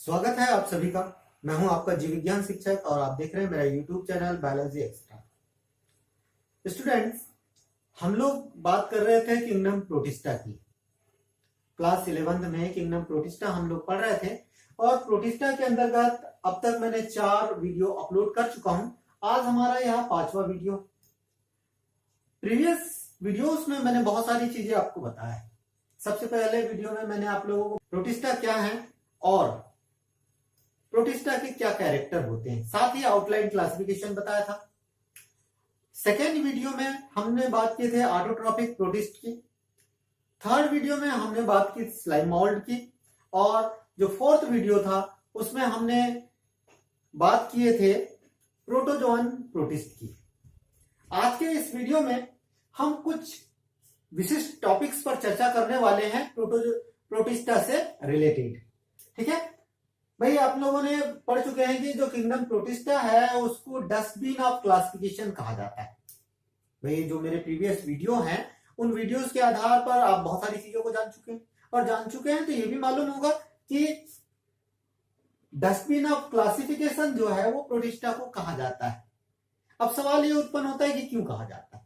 स्वागत है आप सभी का। मैं हूं आपका जीव विज्ञान शिक्षक और आप देख रहे हैं मेरा YouTube channel biology extra. Students, हम लोग बात कर रहे थे किंगडम प्रोटिस्टा की। क्लास 11th में किंगडम प्रोटिस्टा हम लोग पढ़ रहे थे और प्रोटिस्टा के अंतर्गत अब तक मैंने 4 वीडियो अपलोड कर चुका हूं। आज हमारा यह 5वां वीडियो। प्रीवियस वीडियोस में मैंने बहुत सारी चीजें आपको बताया। सबसे पहले वीडियो में मैंने आप लोगों को प्रोटिस्टा क्या है और प्रोटिस्टा के क्या कैरेक्टर होते हैं, साथ ही आउटलाइन क्लासिफिकेशन बताया था। सेकेंड वीडियो में हमने बात की थे ऑटोट्रॉपिक प्रोटिस्ट की। थर्ड वीडियो में हमने बात की स्लाइम मोल्ड की और जो फोर्थ वीडियो था उसमें हमने बात किए थे प्रोटोजोअन प्रोटिस्ट की। आज के इस वीडियो में हम कुछ विशिष्ट टॉपिक्स पर चर्चा करने वाले हैं प्रोटिस्टा से रिलेटेड। ठीक है भाई, आप लोगों ने पढ़ चुके हैं कि जो किंगडम प्रोटिस्टा है उसको डस्टबिन ऑफ क्लासिफिकेशन कहा जाता है। भाई जो मेरे प्रीवियस वीडियो हैं उन वीडियोस के आधार पर आप बहुत सारी चीजों को जान चुके हैं और जान चुके हैं तो ये भी मालूम होगा कि डस्टबिन ऑफ क्लासिफिकेशन जो है वो प्रोटिस्टा को कहा जाता है। अब सवाल ये उत्पन्न होता है कि क्यों कहा जाता है।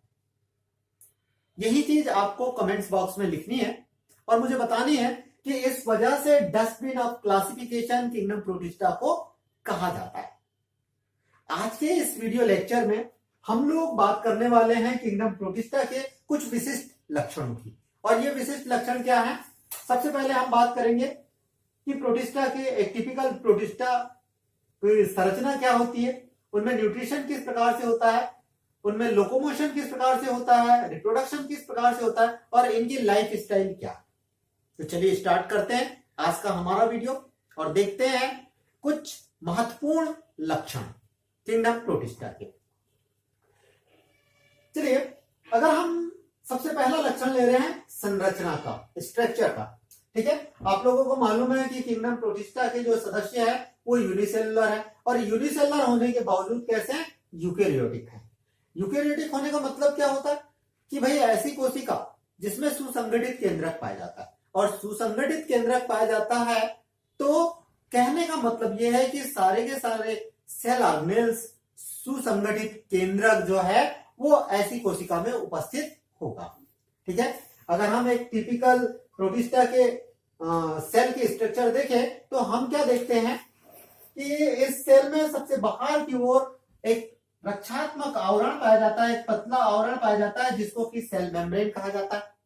यही चीज आपको कमेंट्स बॉक्स में लिखनी है और मुझे बतानी है कि इस वजह से dustbin of classification kingdom protista को कहा जाता है। आज के इस वीडियो लेक्चर में हम लोग बात करने वाले हैं किंगडम प्रोटिस्टा के कुछ विशिष्ट लक्षणों की। और ये विशिष्ट लक्षण क्या है? सबसे पहले हम बात करेंगे कि प्रोटिस्टा के एक टिपिकल प्रोटिस्टा की संरचना क्या होती है, उनमें न्यूट्रिशन किस प्रकार से होता है, उनमें लोकोमोशन किस प्रकार से होता है, रिप्रोडक्शन किस प्रकार से होता है और इनकी लाइफ स्टाइल क्या है। तो चलिए स्टार्ट करते हैं आज का हमारा वीडियो और देखते हैं कुछ महत्वपूर्ण लक्षण किंगडम प्रोटिस्टा के। चलिए, अगर हम सबसे पहला लक्षण ले रहे हैं संरचना का, स्ट्रक्चर का। ठीक है, आप लोगों को मालूम है कि किंगडम प्रोटिस्टा के जो सदस्य है वो यूनिसेलुलर है और यूनिसेलुलर होने के बावजूद कैसे हैं? यूकेरियोटिक है। यूकेरियोटिक होने का मतलब क्या होता है कि भाई ऐसी कोशिका जिसमें सुसंगठित केंद्रक पाया जाता है और सुसंगठित केंद्रक पाया जाता है तो कहने का मतलब यह है कि सारे के सारे सेल ऑर्गेनेल्स सुसंगठित केंद्रक जो है वो ऐसी कोशिका में उपस्थित होगा। ठीक है, अगर हम एक टिपिकल प्रोटिस्टा के सेल के स्ट्रक्चर देखें तो हम क्या देखते हैं कि इस सेल में सबसे बाहर की ओर एक रक्षात्मक आवरण पाया जाता है, एक पतला आवरण पाया जाता है जिसको कि सेल मेम्ब्रेन कहा जाता है।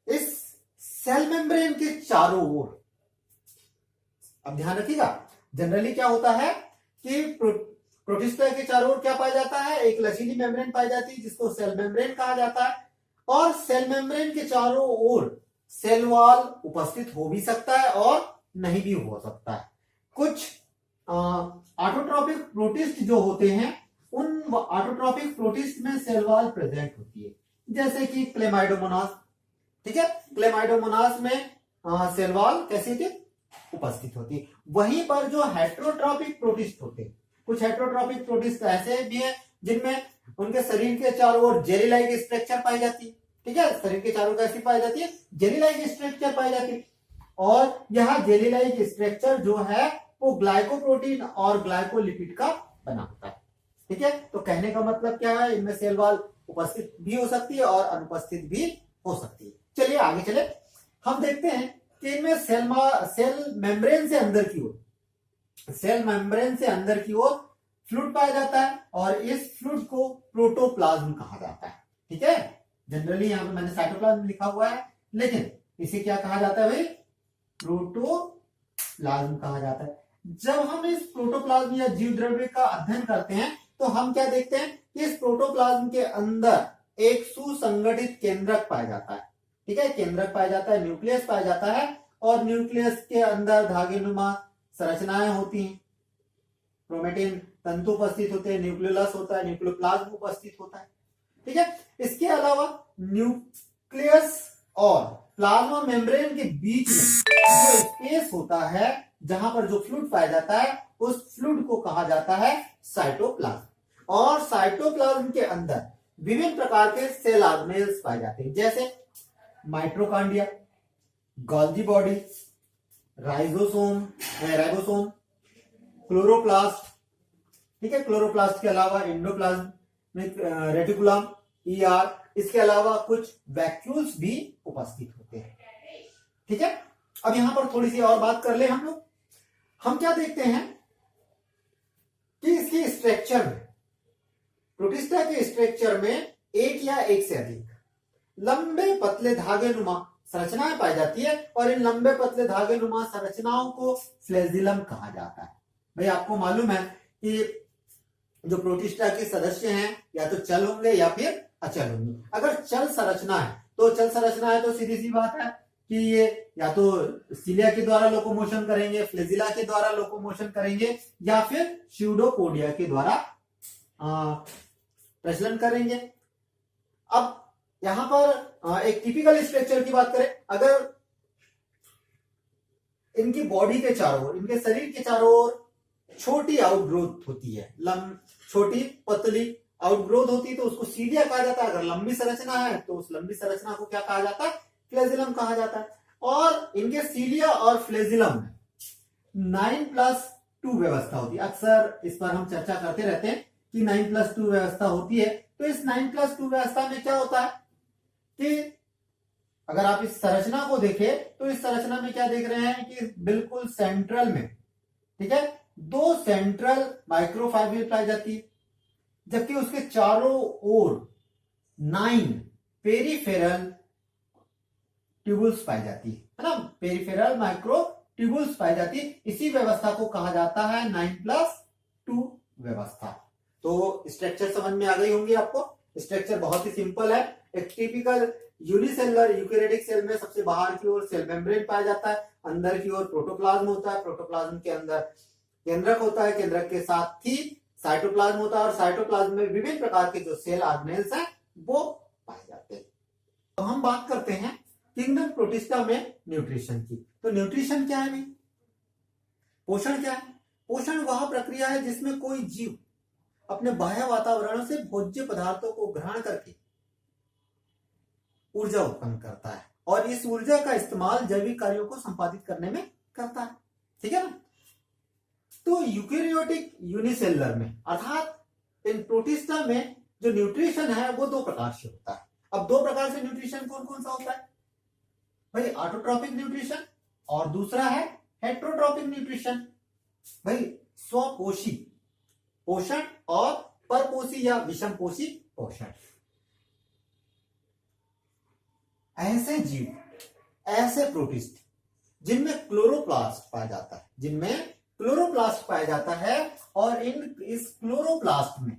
इस सेल मेम्ब्रेन के चारों ओर, अब ध्यान रखिएगा, जनरली क्या होता है कि प्रोटिस्टा के चारों ओर क्या पाया जाता है? एक लचीली मेम्ब्रेन पाई जाती है जिसको सेल मेम्ब्रेन कहा जाता है और सेल मेम्ब्रेन के चारों ओर सेल वॉल उपस्थित हो भी सकता है और नहीं भी हो सकता है। कुछ ऑटोट्रॉपिक प्रोटिस्ट जो होते हैं उन ऑटोट्रॉपिक प्रोटिस्ट में सेल वॉल प्रेजेंट होती है, जैसे कि क्लेमाइडोमोनास। ठीक है, क्लेमाइडोमोनास में सेल वॉल कैसी थी? उपस्थित होती है। वहीं पर जो हेट्रोट्रॉपिक प्रोटिस्ट होते हैं, कुछ हेट्रोट्रॉपिक प्रोटिस्ट ऐसे भी हैं जिनमें उनके शरीर के चारों ओर जेली लाइक स्ट्रक्चर पाई जाती है। ठीक है, शरीर के चारों ओर कैसी पाई जाती है? जेली लाइक स्ट्रक्चर पाई जाती है और यह जेली लाइक स्ट्रक्चर जो है वो ग्लाइकोप्रोटीन और ग्लाइकोलिपिड का बना होता है। ठीक है, तो कहने का मतलब क्या है? इनमें सेल वॉल उपस्थित भी हो सकती है और अनुपस्थित भी हो सकती है। चलिए आगे चले, हम देखते हैं कि इनमें सेल मेम्ब्रेन से अंदर की ओर, सेल मेम्ब्रेन से अंदर की ओर फ्लूइड पाया जाता है और इस फ्लूइड को प्रोटोप्लाज्म कहा जाता है। ठीक है, जनरली यहां पे मैंने साइटोप्लाज्म लिखा हुआ है लेकिन इसे क्या कहा जाता है भाई? प्रोटोप्लाज्म कहा जाता है। जब हम इस प्रोटोप्लाज्म या जीव द्रव्य का अध्ययन करते हैं तो हम क्या देखते हैं कि इस प्रोटोप्लाज्म के अंदर एक सुसंगठित केंद्रक पाया जाता है। ठीक है, केंद्रक पाया जाता है, न्यूक्लियस पाया जाता है और न्यूक्लियस के अंदर धागेनुमा संरचनाएं होती हैं। क्रोमेटिन तंतु उपस्थित होते हैं, न्यूक्लियोलस होता है, न्यूक्लियोप्लाज्म उपस्थित होता है। ठीक है, इसके अलावा न्यूक्लियस और प्लाज्मा मेम्ब्रेन के बीच में जो स्पेस होता है जहां पर जो फ्लूइड पाया जाता है उस फ्लूइड को कहा जाता है साइटोप्लाज्म। और साइटोप्लाज्म के अंदर विभिन्न प्रकार के सेल ऑर्गेनेल्स पाए जाते हैं, जैसे mitochondria, Golgi body, ribosome, chloroplast, ठीक है, क्लोरोप्लास्ट के अलावा एंडोप्लाज्मिक रेटिकुलम, ईआर, इसके अलावा कुछ वैक्यूल्स भी उपस्थित होते हैं। ठीक है, अब यहां पर थोड़ी सी और बात कर ले हम लोग। हम क्या देखते हैं कि इसके स्ट्रक्चर में, प्रोटिस्टा के स्ट्रक्चर में एक या एक से अधिक लंबे पतले धागे नुमा संरचनाएं पाई जाती है, और इन लंबे पतले धागे नुमा संरचनाओं को फ्लैजिलम कहा जाता है। भाई आपको मालूम है कि जो प्रोटिस्टा के सदस्य हैं या तो चल होंगे या फिर अचल होंगे। अगर चल संरचना है तो सीधी सी बात है कि ये या तो सीलिया के द्वारा लोकोमोशन करेंगे, फ्लैजिला के द्वारा लोकोमोशन करेंगे, या फिर स्यूडोपोडिया के द्वारा प्रचलन करेंगे। अब यहां पर एक टिपिकल स्ट्रक्चर की बात करें, अगर इनकी बॉडी के चारों ओर, इनके शरीर के चारों ओर छोटी आउटग्रोथ होती है, छोटी पतली आउटग्रोथ होती है, तो उसको सीलिया कहा जाता है। अगर लंबी संरचना है तो उस लंबी संरचना को क्या कहा जाता है? फ्लैजिलम कहा जाता है। और इनके सीलिया और फ्लैजिलम में 9+2 व्यवस्था होती है। अक्सर इस पर हम चर्चा करते रहते हैं कि 9+2 व्यवस्था होती है। तो इस 9+2 व्यवस्था में क्या होता है कि अगर आप इस संरचना को देखें तो इस संरचना में क्या देख रहे हैं कि बिल्कुल सेंट्रल में, ठीक है, 2 सेंट्रल माइक्रोफाइबर पाई जाती है, जबकि उसके चारों ओर 9 पेरिफेरल ट्यूबुल्स पाई जाती है ना, पेरिफेरल माइक्रो ट्यूबुल्स पाई जाती है। इसी व्यवस्था को कहा जाता है 9+2 व्यवस्था। तो स्ट्रक्चर समझ में आ गई होंगी आपको। स्ट्रक्चर बहुत ही सिंपल है। एक टिपिकल यूनिसेलुलर यूकेरियोटिक सेल में सबसे बाहर की ओर सेल मेम्ब्रेन पाया जाता है, अंदर की ओर प्रोटोप्लाज्म होता है, प्रोटोप्लाज्म के अंदर केंद्रक होता है, केंद्रक के साथ ही साइटोप्लाज्म होता है, और साइटोप्लाज्म में विभिन्न प्रकार के जो सेल ऑर्गेनेल्स हैं वो पाए जाते हैं। तो हम बात करते हैं किंगडम प्रोटिस्टा में न्यूट्रिशन की। तो न्यूट्रिशन क्या है भाई? पोषण क्या है? पोषण वह प्रक्रिया है जिसमें कोई जीव अपने बाह्य वातावरण से भोज्य पदार्थों को ग्रहण करके ऊर्जा उत्पन्न करता है, और इस ऊर्जा का इस्तेमाल जैविक कार्यों को संपादित करने में करता है। ठीक है ना? तो यूकेरियोटिक यूनिसेलुलर में, अर्थात इन प्रोटिस्टा में जो न्यूट्रिशन है वो 2 प्रकार से होता है। अब 2 प्रकार से न्यूट्रिशन कौन कौन सा होता है भाई? ऑटोट्रॉपिक न्यूट्रिशन, और दूसरा है हेट्रोट्रॉपिक न्यूट्रिशन। भाई स्वपोषी पोषण और परपोषी या विषमपोषी पोषण। ऐसे जीव, ऐसे प्रोटिस्ट जिनमें क्लोरोप्लास्ट पाया जाता है, और इस क्लोरोप्लास्ट में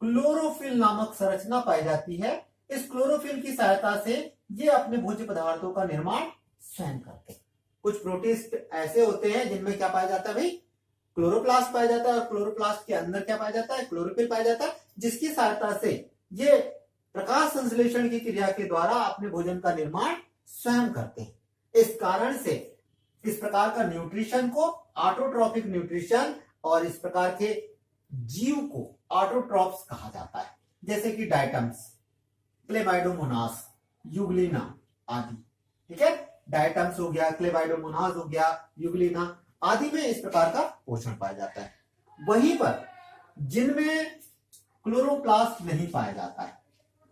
क्लोरोफिल नामक संरचना पाई जाती है। इस क्लोरोफिल की सहायता से ये अपने भोज्य पदार्थों का निर्माण स्वयं करते हैं। कुछ प्रोटिस्ट ऐसे होते हैं जिनमें क्या पाया जाता है भाई? क्लोरोप्लास्ट पाया जाता है, और क्लोरोप्लास्ट के अंदर क्या पाया जाता है? क्लोरोफिल पाया जाता है, जिसकी सहायता से ये प्रकाश संश्लेषण की क्रिया के द्वारा अपने भोजन का निर्माण स्वयं करते हैं। इस कारण से इस प्रकार का न्यूट्रिशन को ऑटोट्रॉपिक न्यूट्रिशन, और इस प्रकार के जीव को ऑटोट्रॉप्स कहा जाता है, जैसे कि डायटम्स, क्लेबाइडोमोनास, यूग्लिना आदि। ठीक है, डायटम्स हो गया, क्लेबाइडोमोनास हो गया, यूग्लिना आदि में इस प्रकार का पोषण पाया जाता है। वहीं पर जिनमें क्लोरोप्लास्ट नहीं पाया जाता है,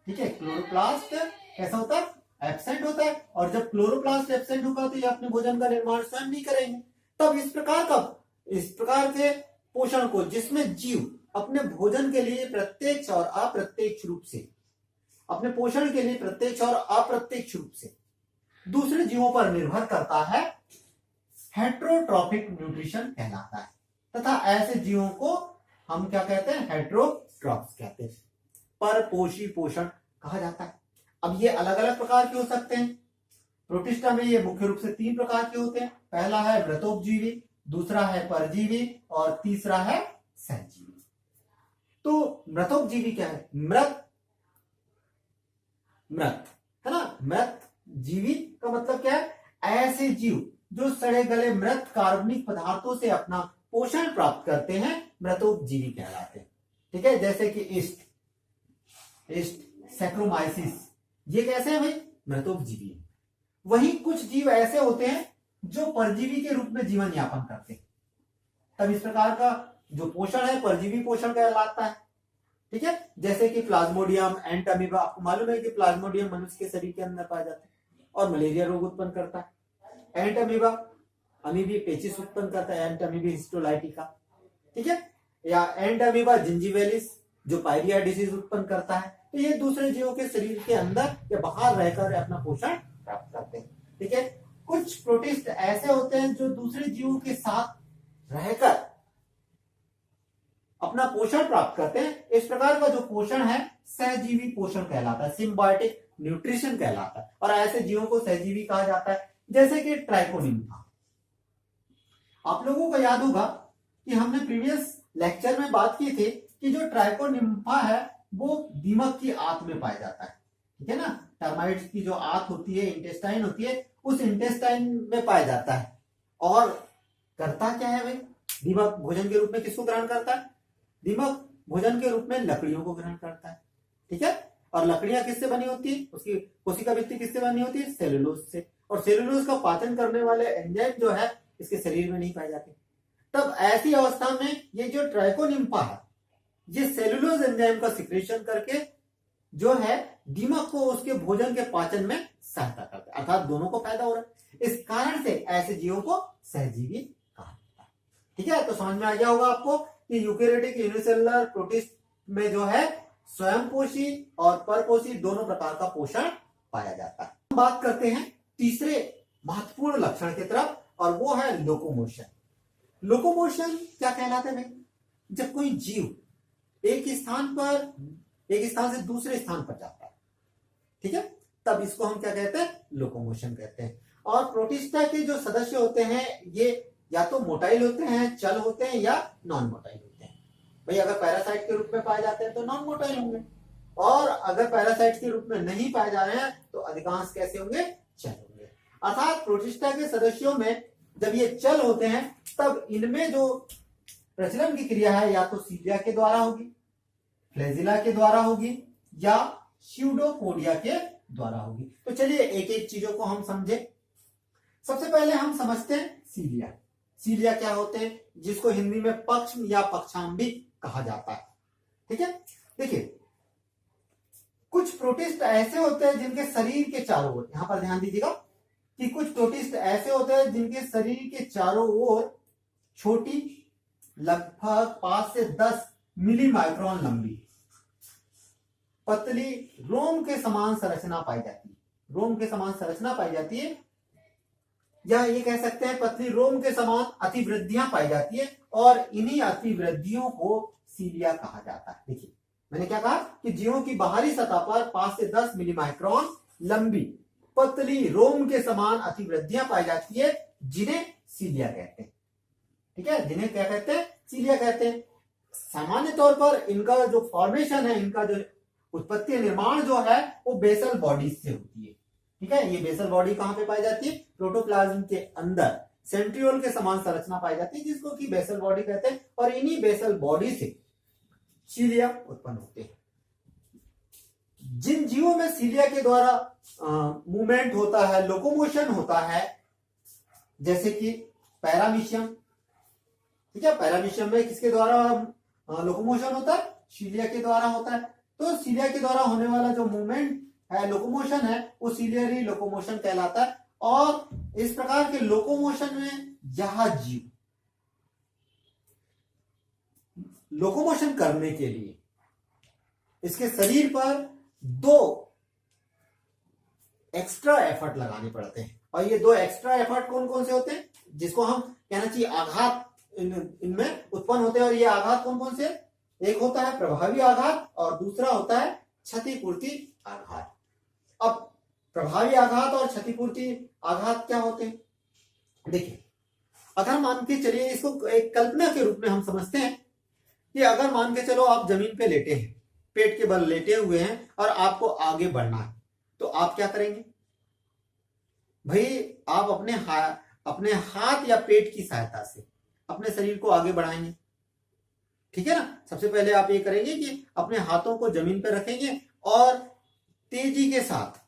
ठीक है, क्लोरोप्लास्ट कैसा होता है? एब्सेंट होता है, और जब क्लोरोप्लास्ट एब्सेंट होगा तो ये अपने भोजन का निर्माण स्वयं नहीं करेंगे। तब इस प्रकार के पोषण को, जिसमें जीव अपने भोजन के लिए प्रत्यक्ष और अप्रत्यक्ष रूप से, अपने पोषण के लिए प्रत्यक्ष और अप्रत्यक्ष रूप से दूसरे जीवों पर निर्भर करता है, हेट्रोट्रॉपिक न्यूट्रिशन कहलाता है। तथा ऐसे जीवों को हम क्या कहते हैं? हेट्रोट्रॉप्स कहते हैं, परपोषी पोषण कहा जाता है। अब ये अलग अलग प्रकार के हो सकते हैं। प्रोटिस्टा में ये मुख्य रूप से 3 प्रकार के होते हैं। पहला है व्रतोपजीवी, दूसरा है परजीवी, और तीसरा है सहजीवी। तो व्रतोपजीवी क्या है? मृत है ना, मृत जीवी का मतलब क्या है? ऐसे जीव जो सड़े गले मृत कार्बनिक पदार्थों से अपना पोषण प्राप्त करते हैं, मृतोपजीवी कहलाते हैं। ठीक है, जैसे कि ईस्ट, सैक्रोमाइसिस, ये कैसे है भाई? मृतोपजीवी। वहीं कुछ जीव ऐसे होते हैं जो परजीवी के रूप में जीवन यापन करते हैं। तब इस प्रकार का जो पोषण है परजीवी पोषण कहलाता है। ठीक है, जैसे कि प्लाज्मोडियम, एंट अमीबा। आपको मालूम है कि प्लाज्मोडियम मनुष्य के शरीर के अंदर पाया जाता है और मलेरिया रोग उत्पन्न करता है। एंट अमीबा अमीबी पेचिस उत्पन्न करता है, एंट अमीबी हिस्टोलाइटिका। ठीक है, या एंट अमीबा जिंजीवेलिस जो पायरिया डिसीज उत्पन्न करता है। तो ये दूसरे जीवों के शरीर के अंदर या बाहर रहकर अपना पोषण प्राप्त करते हैं। ठीक है, कुछ प्रोटिस्ट ऐसे होते हैं जो दूसरे जीवों के साथ रहकर अपना पोषण प्राप्त करते हैं। इस प्रकार का जो पोषण है सहजीवी पोषण कहलाता है, सिम्बायोटिक न्यूट्रिशन कहलाता है। और ऐसे जीवों को सहजीवी कहा जाता है, जैसे कि ट्राइकोनिम्फा। आप लोगों को याद होगा कि हमने प्रीवियस लेक्चर में बात की थी कि जो ट्राइकोनिम्फा है वो दीमक की आंत में पाया जाता है। ठीक है ना, टर्माइट्स की जो आंत होती है, इंटेस्टाइन होती है, उस इंटेस्टाइन में पाया जाता है। और करता क्या है भाई, दीमक भोजन के रूप में किसको ग्रहण करता है? दीमक भोजन के रूप में लकड़ियों को ग्रहण करता है। ठीक है, और लकड़ियां किससे बनी होती है? उसकी कोशिका भित्ति किससे बनी होती है? सेलुलोज से। और सेलुलोज का पाचन करने वाले एंजाइम जो है इसके शरीर में नहीं पाए जाते। तब ऐसी अवस्था में ये जो ट्राइकोनिम्फा है ये सेलुलोज एंजाइम का सिक्रेशन करके जो है दीमक को उसके भोजन के पाचन में सहायता करता है, अर्थात दोनों को फायदा हो रहा है। इस कारण से ऐसे जीवों को सहजीवी कहा जाता है। ठीक है, तो समझ में आ गया होगा आपको कि यूकेरियोटिक यूनिसेलुलर प्रोटिस्ट में जो है स्वयंपोषी और परपोषी दोनों प्रकार का पोषण पाया जाता है। हम बात करते हैं तीसरे महत्वपूर्ण लक्षण की तरफ, और वो है लोकोमोशन। लोकोमोशन क्या कहलाता है भाई? जब कोई जीव एक स्थान से दूसरे स्थान पर जाता है, ठीक है, तब इसको हम क्या कहते हैं? लोकोमोशन कहते हैं। और प्रोटिस्टा के जो सदस्य होते हैं ये या तो मोटाइल होते हैं, चल होते हैं, या नॉन मोटाइल होते हैं। भाई अगर पैरासाइट के रूप में पाए जाते हैं तो नॉन मोटाइल होंगे, और अगर पैरासाइट के रूप में नहीं पाए जा रहे हैं तो अधिकांश कैसे होंगे? चल होंगे। अर्थात प्रोटिस्टा के सदस्यों में जब ये चल होते हैं तब इनमें जो प्रचलन की क्रिया है या तो सीलिया के द्वारा होगी, फ्लैजिला के द्वारा होगी, या स्यूडोपोडिया के द्वारा होगी। तो चलिए एक एक चीजों को हम समझे। सबसे पहले हम समझते हैं सीलिया। सीलिया क्या होते हैं, जिसको हिंदी में पक्ष या पक्षाम भी कहा जाता है। ठीक है, देखिए कुछ प्रोटिस्ट ऐसे होते हैं जिनके शरीर के चारों ओर, यहां पर ध्यान दीजिएगा कि कुछ प्रोटिस्ट ऐसे होते हैं जिनके शरीर के चारों ओर छोटी लगभग 5 से 10 मिली माइक्रोन लंबी पतली रोम के समान संरचना पाई जाती है। रोम के समान संरचना पाई जाती है, या ये कह सकते हैं पतली रोम के समान अतिवृद्धियां पाई जाती है, और इन्हीं अतिवृद्धियों को सीलिया कहा जाता है। देखिए मैंने क्या कहा कि जीवों की बाहरी सतह पर 5 से 10 मिली माइक्रोन लंबी पतली रोम के समान अतिवृद्धियां पाई जाती है, जिन्हें सीलिया कहते हैं। ठीक है, जिन्हें क्या कहते हैं? सीलिया कहते हैं। सामान्य तौर पर इनका जो फॉर्मेशन है, इनका जो उत्पत्ति निर्माण जो है वो बेसल बॉडीज से होती है। ठीक है, ये बेसल बॉडी कहां पे पाई जाती है? प्रोटोप्लाज्म के अंदर सेंट्रियोल के समान संरचना पाई जाती है, जिसको कि बेसल बॉडी कहते हैं। और इन्हीं बेसल बॉडी से सीलिया उत्पन्न होते हैं। जिन जीवों में सीलिया के द्वारा मूवमेंट होता है, लोकोमोशन होता है, जैसे कि पैरामीशियम। ठीक है, पैरामीशियम में किसके द्वारा लोकोमोशन होता है? सीलिया के द्वारा होता है। तो सीलिया के द्वारा होने वाला जो मूवमेंट है, लोकोमोशन है, वो सीलियरी लोकोमोशन कहलाता है। और इस प्रकार के लोकोमोशन में यह जीव लोकोमोशन करने के लिए इसके शरीर पर 2 एक्स्ट्रा एफर्ट लगाने पड़ते हैं। और ये 2 एक्स्ट्रा एफर्ट कौन कौन से होते हैं? जिसको हम कहना चाहिए आघात इनमें उत्पन्न होते हैं। और ये आघात कौन कौन से? एक होता है प्रभावी आघात और दूसरा होता है क्षतिपूर्ति आघात। अब प्रभावी आघात और क्षतिपूर्ति आघात क्या होते हैं? देखिए, अगर मान के चलिए, इसको एक कल्पना के रूप में हम समझते हैं कि अगर मान के चलो आप जमीन पे लेटे हैं, पेट के बल लेटे हुए हैं, और आपको आगे बढ़ना है, तो आप क्या करेंगे भाई? आप अपने हाथ या पेट की सहायता से अपने शरीर को आगे बढ़ाएंगे। ठीक है ना, सबसे पहले आप ये करेंगे कि अपने हाथों को जमीन पर रखेंगे और तेजी के साथ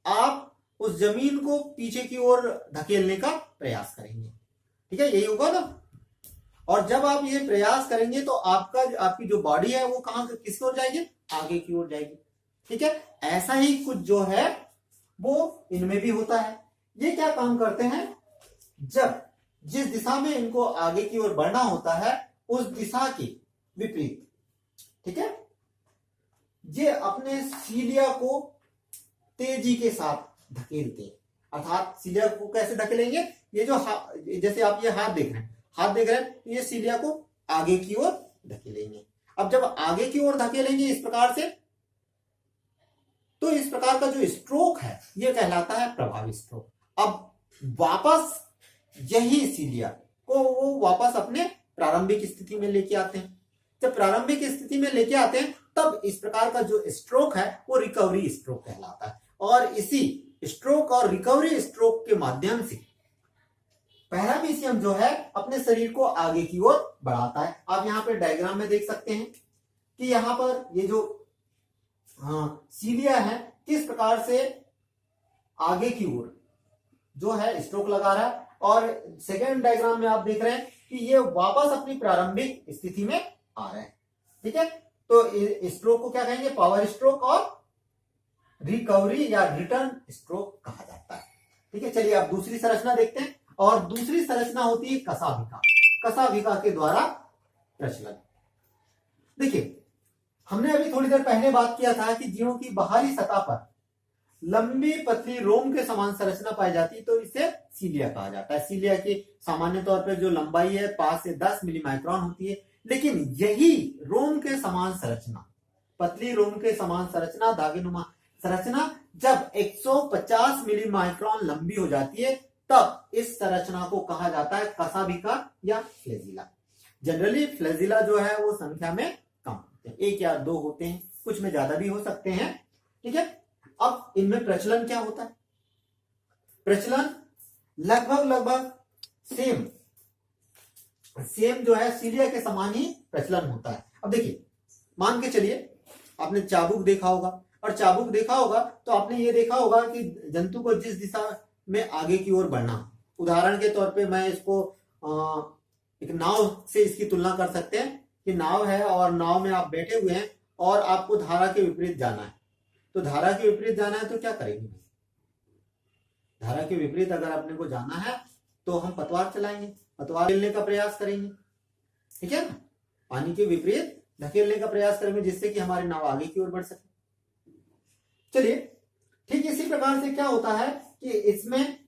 आप उस जमीन को पीछे की ओर धकेलने का प्रयास करेंगे। ठीक है, यही होगा ना। और जब आप ये प्रयास करेंगे तो आपकी जो बॉडी है वो कहां किसकी ओर जाएगी, आगे की ओर जाएगी। ठीक है, ऐसा ही कुछ जो है वो इनमें भी होता है। ये क्या काम करते हैं, जब जिस दिशा में इनको आगे की ओर बढ़ना होता है उस दिशा के विपरीत, ठीक है, ये अपने सीलिया को तेजी के साथ धकेलते हैं। अर्थात सीलिया को कैसे धकेलेंगे, ये जो जैसे आप ये हाथ देख रहे हैं, ये सीलिया को आगे की ओर धकेलेंगे। अब जब आगे की ओर धकेलेंगे इस प्रकार से, तो इस प्रकार का जो स्ट्रोक है ये कहलाता है प्रभावी स्ट्रोक। अब वापस यही सीलिया को वो वापस अपने प्रारंभिक स्थिति में लेके आते हैं। जब प्रारंभिक स्थिति में लेके आते हैं तब इस प्रकार का जो स्ट्रोक है वो रिकवरी स्ट्रोक कहलाता है। और इसी स्ट्रोक और रिकवरी स्ट्रोक के माध्यम से पैरामीशियम जो है अपने शरीर को आगे की ओर बढ़ाता है। आप यहाँ पे डायग्राम में देख सकते हैं कि यहाँ पर ये जो सीलिया है किस प्रकार से आगे की ओर जो है स्ट्रोक लगा रहा है, और सेकेंड डायग्राम में आप देख रहे हैं कि ये वापस अपनी प्रारंभिक स्थिति में आ रहे हैं। ठीक है, तो स्ट्रोक को क्या कहेंगे, पावर स्ट्रोक और रिकवरी या रिटर्न स्ट्रोक कहा जाता है। ठीक है, चलिए अब दूसरी संरचना देखते हैं। और दूसरी संरचना होती है कशाभिका। कशाभिका के द्वारा प्रचलन। देखिए, हमने अभी थोड़ी देर पहले बात किया था कि जीवों की बाहरी सतह पर लंबी पतली रोम के समान संरचना पाई जाती है, तो इसे सीलिया कहा जाता है। सीलिया की सामान्य तौर पर जो लंबाई है 5 से 10 मिलीमाइक्रोन होती है, लेकिन यही रोम के समान संरचना, पतली रोम के समान संरचना, धागेनुमा संरचना जब 150 मिलीमाइक्रोन लंबी हो जाती है तब इस संरचना को कहा जाता है कशाभिका या फ्लैजिला। जनरली फ्लैजिला जो है वो संख्या में कम होते हैं, 1 या 2 होते हैं, कुछ में ज्यादा भी हो सकते हैं। ठीक है, अब इनमें प्रचलन क्या होता है, प्रचलन लगभग सेम जो है सीलिया के समान ही प्रचलन होता है। अब देखिए, मान के चलिए आपने चाबुक देखा होगा, और चाबुक देखा होगा तो आपने ये देखा होगा कि जंतु को जिस दिशा में आगे की ओर बढ़ना, उदाहरण के तौर पे मैं इसको एक नाव से इसकी तुलना कर सकते हैं कि नाव है और नाव में आप बैठे हुए हैं और आपको धारा के विपरीत जाना है। तो धारा के विपरीत जाना है तो क्या करेंगे, धारा के विपरीत अगर अपने को जाना है तो हम पतवार चलाएंगे, पतवार खेलने का प्रयास करेंगे। ठीक है ना, पानी के विपरीत धकेलने का प्रयास करेंगे जिससे कि हमारी नाव आगे की ओर बढ़ सके। चलिए, ठीक इसी प्रकार से क्या होता है कि इसमें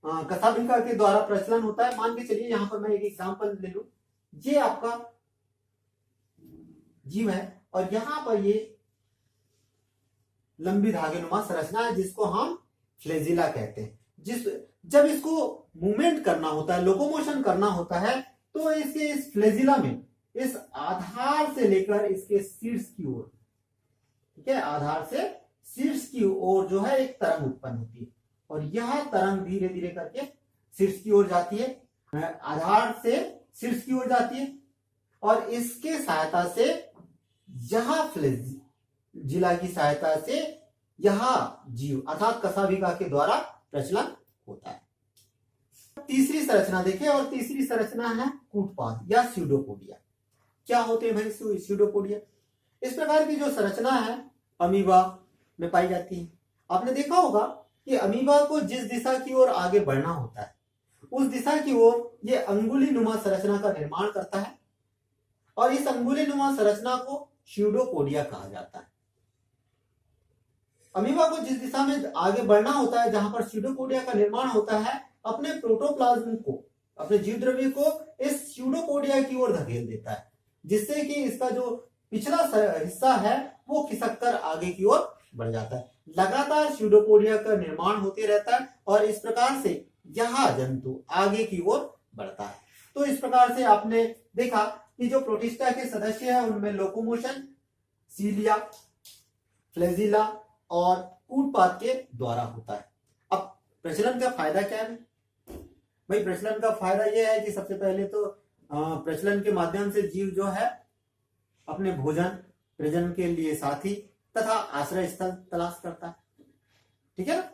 कशाभिका के द्वारा प्रचलन होता है। मान के चलिए यहां पर मैं एक एग्जांपल ले लूं, ये आपका जीव है और यहां पर ये लंबी धागेनुमा संरचना है जिसको हम फ्लैजिला कहते हैं। जब इसको मूवमेंट करना होता है, लोकोमोशन करना होता है, तो इसके इस फ्लैजिला में इस आधार से लेकर इसके शीर्ष की ओर, ठीक है, आधार से शीर्ष की ओर जो है एक तरंग उत्पन्न होती है, और यह तरंग धीरे धीरे करके शीर्ष की ओर जाती है, आधार से शीर्ष की ओर जाती है, और इसके सहायता से यह फ्लैजिला की सहायता से यह जीव अर्थात कशाभिका के द्वारा प्रचलन होता है। तीसरी संरचना देखें, और तीसरी संरचना है कूटपाद या स्यूडोपोडिया। क्या होते हैं भाई स्यूडोपोडिया? इस प्रकार की जो संरचना है अमीबा में पाई जाती है। आपने देखा होगा कि अमीबा को जिस दिशा की ओर आगे बढ़ना होता है उस दिशा की ओर ये अंगुली नुमा संरचना का निर्माण करता है, और इस अंगुली नुमा संरचना को स्यूडोपोडिया कहा जाता है। अमीबा को जिस दिशा में आगे बढ़ना होता है, जहां पर स्यूडोपोडिया का निर्माण होता है, अपने प्रोटोप्लाज्म को, अपने जीव द्रव्य को इस स्यूडोपोडिया की ओर धकेल देता है, जिससे कि इसका जो पिछला हिस्सा है वो खिसककर आगे की ओर बढ़ जाता है। लगातार स्यूडोपोडिया का निर्माण होते रहता है और इस प्रकार से यह जंतु आगे की ओर बढ़ता है। तो इस प्रकार से आपने देखा कि जो प्रोटिस्टा के सदस्य हैं उनमें लोकोमोशन सीलिया, फ्लैजिला और कूटपाद के द्वारा होता है। अब प्रचलन का फायदा क्या है भाई? प्रचलन का फायदा यह है कि सबसे पहले तो प्रचलन के माध्यम से जीव जो है अपने भोजन, प्रजनन के लिए साथी तथा आश्रय स्थल तलाश करता है। ठीक है ना?